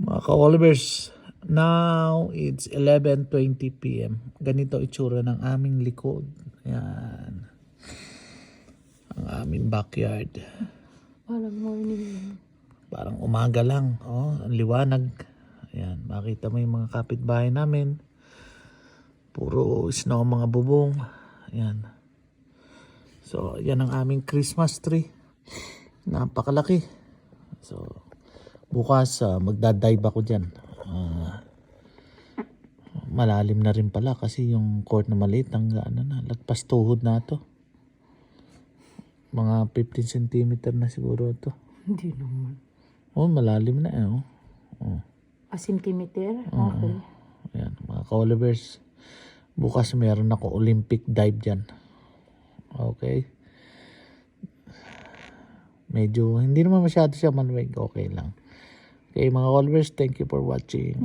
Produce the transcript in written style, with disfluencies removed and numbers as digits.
Mga ka-Olivers, now it's 11:20 p.m. Ganito itsura ng aming likod. Ayan. Ang aming backyard. Parang morning lang. Parang umaga lang. Oh, ang liwanag. Ayan, makita mo yung mga kapitbahay namin. Puro snow mga bubong. Ayan. So, yan ang aming Christmas tree. Napakalaki. So, bukas magdadive ako dyan. Malalim na rin pala kasi yung court na maliit lagpas tuhod na to. Mga 15 cm na siguro to. Hindi naman. Oh, malalim na eh. Oh. A centimeter? Okay. Ayan, mga ka-Olivers. Bukas meron ako Olympic dive dyan. Okay. Medyo, hindi naman masyado siya malamig. Okay lang. Okay, mga ka-Olivers, thank you for watching.